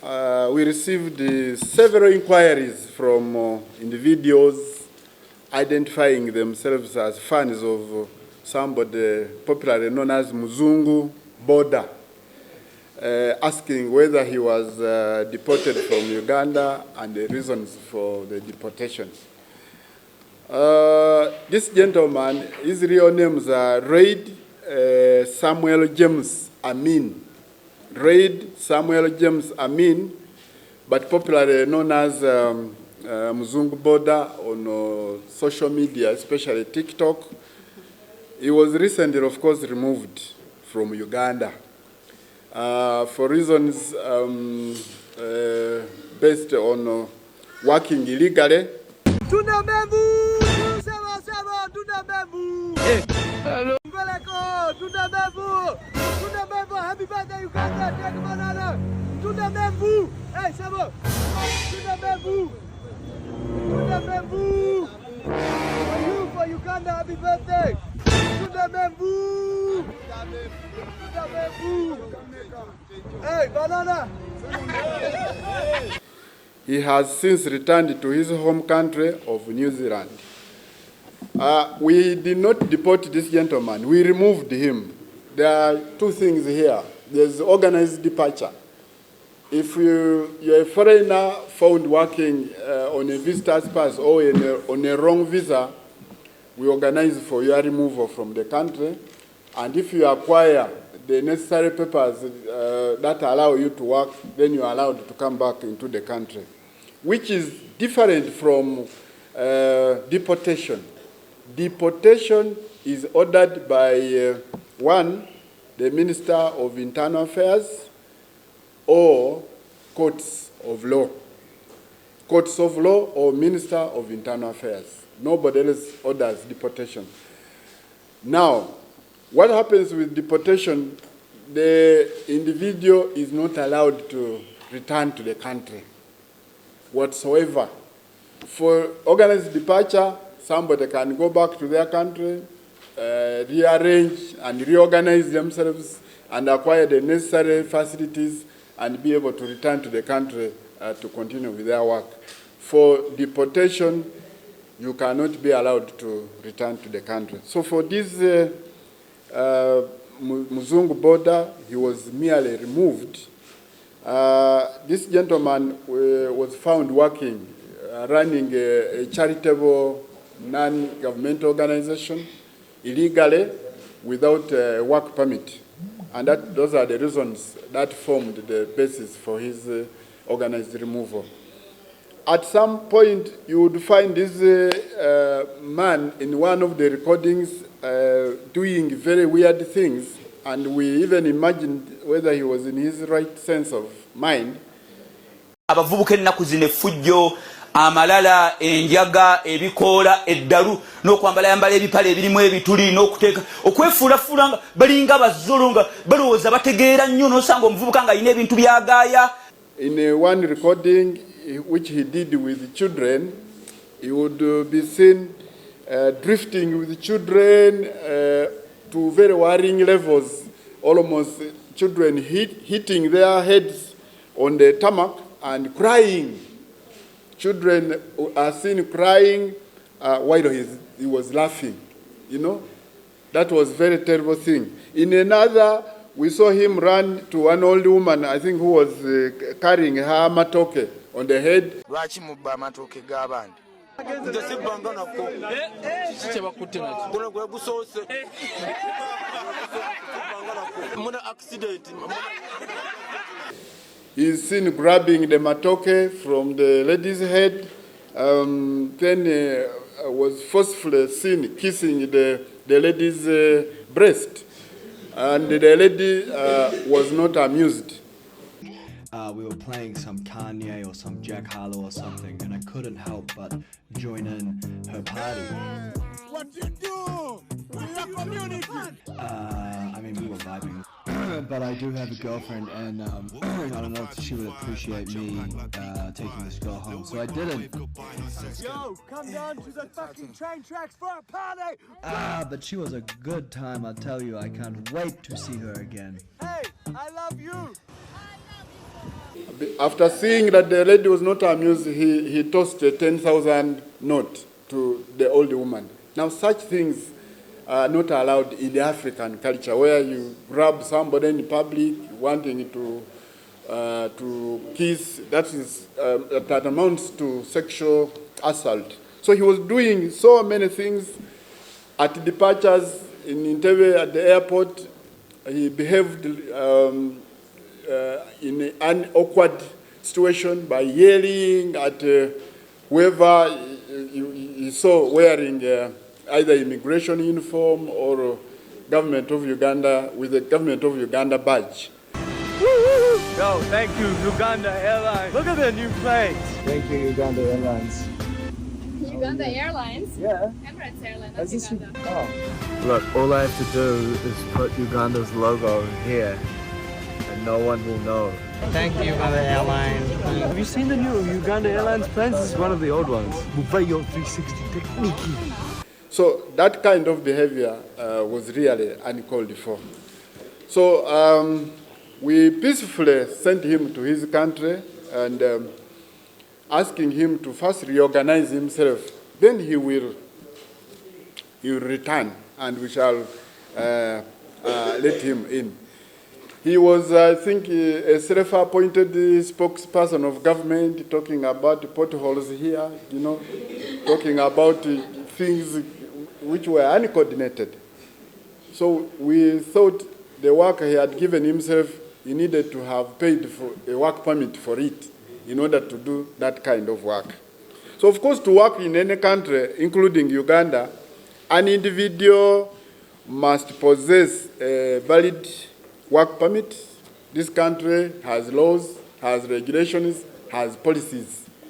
we received several inquiries from individuals identifying themselves as fans of somebody popularly known as Muzungu, Boda, asking whether he was deported from Uganda and the reasons for the deportation. This gentleman, his real names are Reid Samuel James Amin. Reid Samuel James Amin, but popularly known as Muzungu Boda on social media, especially TikTok. He was recently, of course, removed from Uganda for reasons based on working illegally. Hello. Happy birthday, Uganda. Take a banana. Hey, Sabo. For Uganda, happy birthday. Hey, banana. He has since returned to his home country of New Zealand. We did not deport this gentleman. We removed him. There are two things here. There's organized departure. If you're a foreigner found working on a visitor's pass or on a wrong visa, we organize for your removal from the country. And if you acquire the necessary papers that allow you to work, then you're allowed to come back into the country, which is different from deportation. Deportation is ordered by one, the Minister of Internal Affairs, or courts of law. Courts of law or Minister of Internal Affairs. Nobody else orders deportation. Now, what happens with deportation? The individual is not allowed to return to the country whatsoever. For organized departure, somebody can go back to their country, rearrange and reorganize themselves and acquire the necessary facilities and be able to return to the country to continue with their work. For deportation, you cannot be allowed to return to the country. So for this Muzungu Boda, he was merely removed. This gentleman was found working, running a charitable non-governmental organization illegally without a work permit. And those are the reasons that formed the basis for his organized removal. At some point, you would find this man in one of the recordings doing very weird things, and we even imagined whether he was in his right sense of mind. Abavubuka ennaku zino effujjo amalala enjaga ebikoola eddalu n'okwambala yambala ebipale ebirimu ebituli n'okuteeka okwefuulafuula nga balinga bazzolo nga balowooza bategeera nnyo n'osanga omuvubuka nga alina ebintu byagaaya. In one recording which he did with children, he would be seen drifting with children to very worrying levels, almost children hitting their heads on the tarmac and crying. Children are seen crying while he was laughing. You know, that was a very terrible thing. In another, we saw him run to one old woman, I think, who was carrying her matoke on the head. He's seen grabbing the matoke from the lady's head, then was forcefully seen kissing the lady's breast. And the lady was not amused. We were playing some Kanye or some Jack Harlow or something, and I couldn't help but join in her party. What you do? We are community. I mean, we were vibing. But I do have a girlfriend, and I don't know if she would appreciate me taking this girl home, so I didn't. Yo, come down to the fucking train tracks for a party! But she was a good time, I'll tell you. I can't wait to see her again. Hey, I love you! after seeing that the lady was not amused, he tossed a 10,000 note to the old woman. Now, such things are not allowed in the African culture, where you grab somebody in public wanting to kiss. That amounts to sexual assault. So he was doing so many things at departures in Entebbe at the airport. He behaved in an awkward situation by yelling at whoever he saw wearing either immigration uniform or government of Uganda with the government of Uganda badge. Yo, thank you, Uganda Airlines. Look at the new planes. Thank you, Uganda Airlines. Uganda Airlines? Yeah. Emirates Airlines, Is that's this Uganda. Oh. Look, all I have to do is put Uganda's logo here and no one will know. Thank you, Uganda Airlines. Have you seen the new Uganda Airlines planes? This is one of the old ones. Buvayo 360 technique. So that kind of behavior was really uncalled for. So we peacefully sent him to his country and asking him to first reorganize himself. Then he will return and we shall let him in. He was, I think, a self-appointed spokesperson of government, talking about potholes here, you know, talking about things which were uncoordinated. So we thought the work he had given himself, he needed to have paid for a work permit for it in order to do that kind of work. So, of course, to work in any country, including Uganda, an individual must possess a valid work permit. This country has laws, has regulations, has policies.